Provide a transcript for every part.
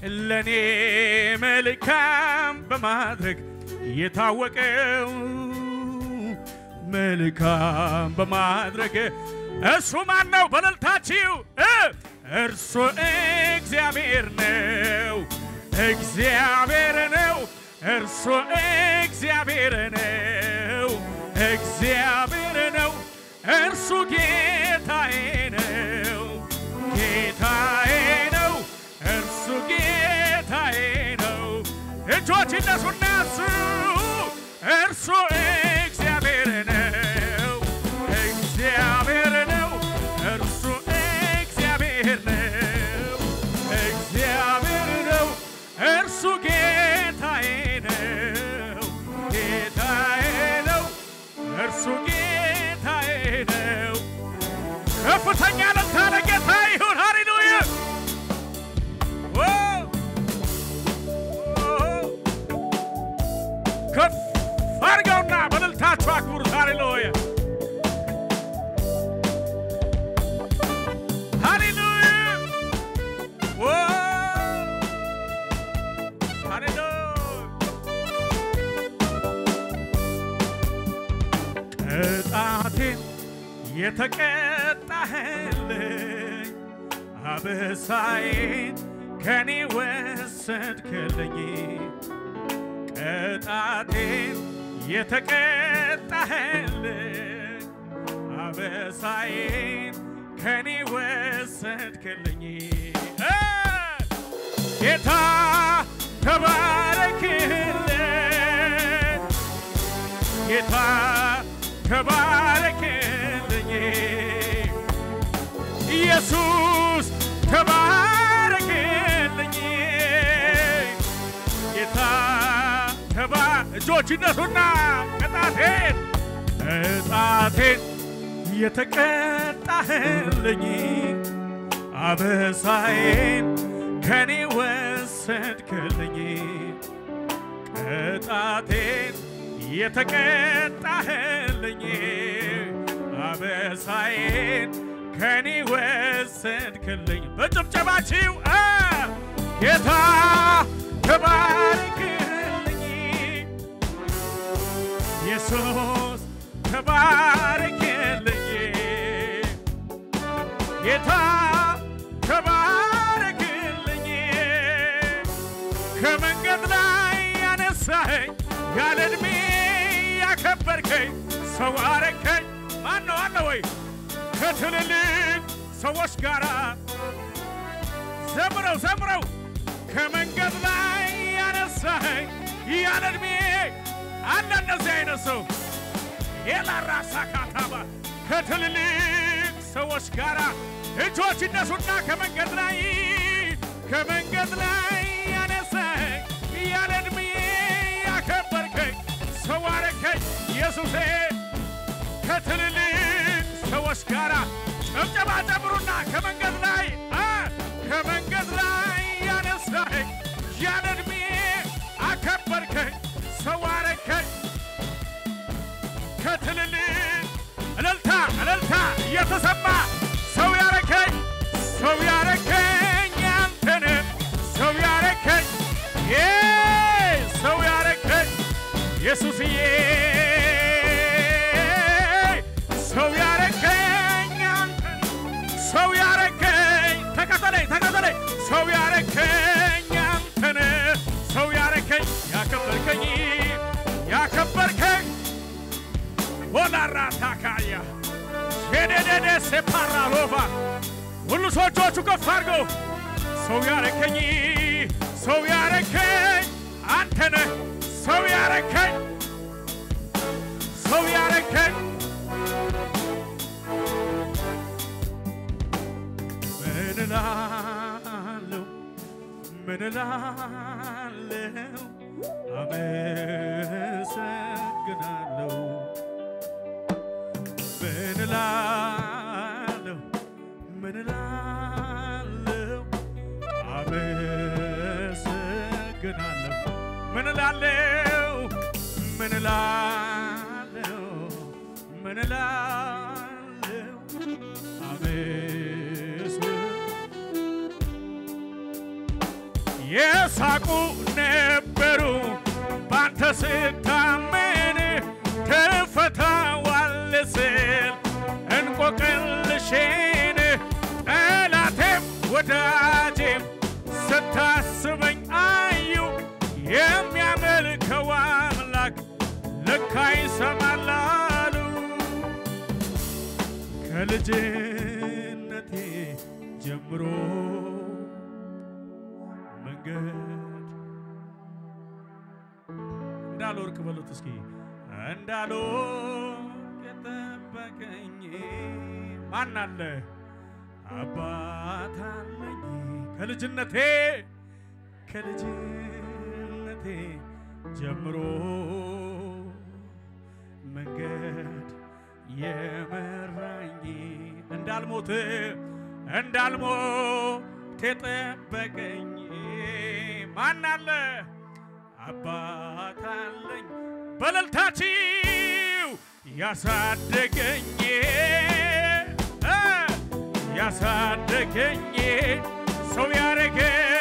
ለኔ መልካም በማድረግ የታወቀው መልካም በማድረግ እሱ ማን ነው በልልታችሁ እርሱ እግዚአብሔር ነው እግዚአብሔር ነው እርሱ እግዚአብሔር ነው እግዚአብሔር ነው እርሱ ጌታዬ ነው ጌታዬ ነው እርሱ ጌታዬ ነው እጆች ይነሱና እርሱ እግዚአብሔር ነው እግዚአብሔር ነው እርሱ እግዚአብሔር ነው እግዚአብሔር ነው እርሱ ጌታዬ ነው ጌታዬ ነው እርሱ ጌታዬ ነው ከፍተኛ ለታለ ጌታ ይሁን ሃሌሉያ ከፍ አድርገውና በልልታችሁ አክብሩት ሃሌሉያ ሃሌሉያ ሃሌሉያ ቅጣቴን የተቀጣህልኝ አበሳዬን ከኔ ወሰድክልኝ ቅጣቴን የተቀጣህልኝ አበሳዬን ከኔ ወሰድክልኝ ጌታ ተባረክልኝ ጌታ ተባረክልኝ ኢየሱስ ተባረክልኝ ጌታ እጆች ይነሱና ቅጣቴን የተቀጣህልኝ አበሳዬን ከኔ ወሰድክልኝ ቅጣቴን የተቀጣህልኝ አበሳዬን ከኔ ወሰድክልኝ በጭብጨባችሁ ጌታ ተባረክልኝ ኢየሱስ ተባረክልኝ ጌታ ተባረክልኝ ከመንገድ ላይ ያነሳኸኝ ያለ ዕድሜ ያከበርከኝ ሰው አረከኝ ማነው አለ ወይ ከትልልቅ ሰዎች ጋር ዘምረው ከመንገድ ላይ ያነሳኸኝ ያለ ዕድሜ አለ እነዚህ አይነት ሰው የላራሳ ካታባ ከትልልቅ ሰዎች ጋር እጆች ይነሱና ከመንገድ ላይ ያነሳኸኝ ያለ ዕድሜ ያከበርከኝ ሰው አረከኝ ኢየሱሴ ከትልልቅ ሰዎች ጋር ጭብጨባ ጨምሩና ከመንገድ ላይ ያነሳኸኝ ያለ ዕድሜ አከበርከኝ ሰው አረከኝ ከትልልቅ እልልታ እየተሰማ ሰው ያረከኝ አንተነ ሰው ያረከኝ ኢየሱስዬ ሰው ያረከኝ አንተነ ሰው ያረከኝ ተከተለኝ ሰው ያረከኝ አንተነ ሰው ያረከኝ ያከበርከኝ ወላራታካያ ሄደደ ሰፓራሎቫ ሁሉ ሰዎቹ ከፍ አድርገው ሰው ያረከኝ አንተነ ሰው ያረከኝ ምን እላለሁ አመሰግናለሁ ምን እላለሁ አመሰግናለሁ ምን እላለሁ የሳቁ ነበሩ ባንተ ስታመን ተፈታዋለህ ስል እንቆቅልሼን ጠላቴም ወዳጄም ስታስበኝ አዩ የሚያመልከው አምላክ ለካ ይሰማል አሉ ከልጅነቴ ጀምሮ መንገድ እንዳልወርቅ በሉት እስኪ እንዳልወርቅ የጠበቀኝ ማን አለ አባት አለኝ ከልጅነቴ ጀምሮ መንገድ የመራኝ እንዳልሞት የጠበቀኝ ማን አለ አባት አለኝ በለልታችሁ ያሳደገኝ ሰው ያረገኝ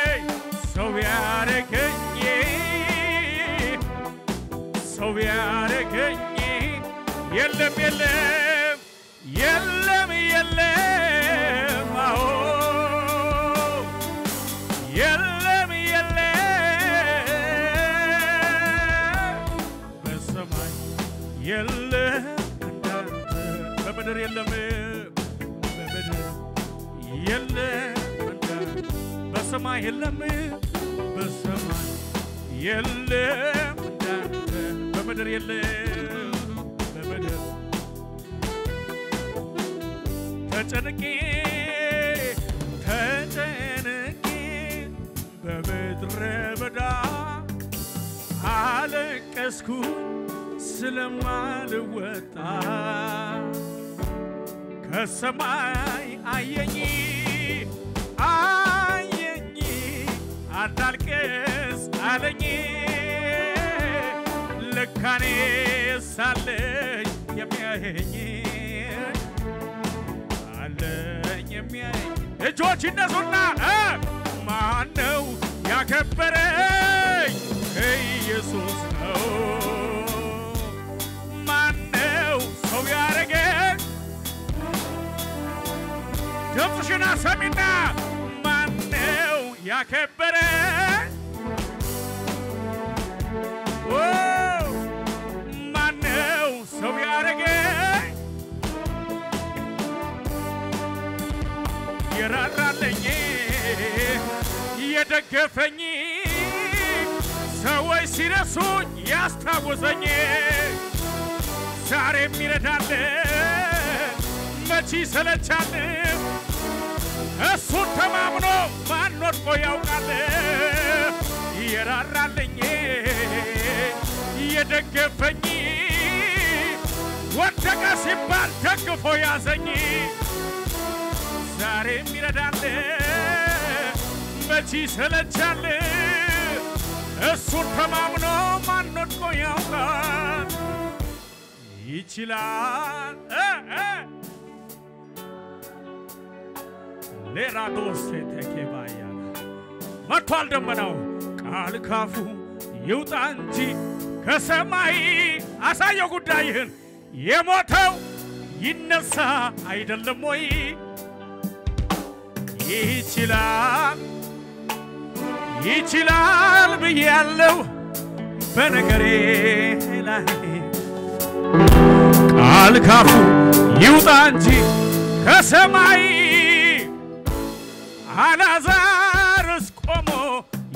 የለም አዎ የለም በሰማይ የለም እንዳንተ በምድር የለም እንዳንተ በሰማይ የለም እንዳንተ በምድር የለም በምድር ተጨንቄ በምድረ በዳ አለቀስኩ ስለማልወጣ ከሰማይ አየኝ አታልቅስ አለኝ ለካኔ ሳለኝ የሚያየኝ እጆች ይነሱና ማነው ያከበረኝ ኢየሱስ ነው ማነው ሰው ያረገኝ ድምፅሽን አሰሚና ማነው ያከበረኝ ማነው ሰው ያረገኝ የራራልኝ የደገፈኝ ሰዎች ሲረሱኝ ያስታወሰኝ ዛሬም ይረዳል መቼ ይሰለቻል እሱን ተማምኖ ማን ወድቆ ያውቃል የራራልኝ የደገፈኝ ወደቀ ሲባል ደግፎ ያዘኝ ዛሬም ይረዳል መቼ ይሰለቻል እሱን ተማምኖ ማን ወድቆ ያውቃል ይችላል ሌራዶስ ተከባያ መጥቷል ደመናው ቃል ካፉ ይውጣ እንጂ ከሰማይ አሳየው ጉዳይህን የሞተው ይነሳ አይደለም ወይ ይችላል ብያለሁ በነገሬ ላይ ቃል ካፉ ይውጣ እንጂ ከሰማይ አላዛርስ ቆሞ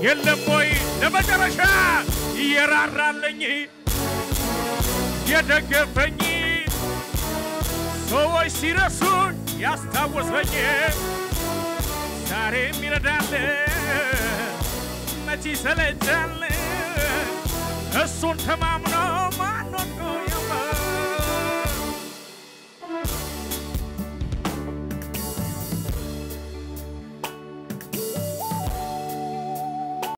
የለም ወይ ለመጨረሻ የራራልኝ የደገፈኝ ሰዎች ሲረሱኝ ያስታወሰኝ ዛሬም ይረዳል መቼ ይሰለቻል እሱን ተማምኖ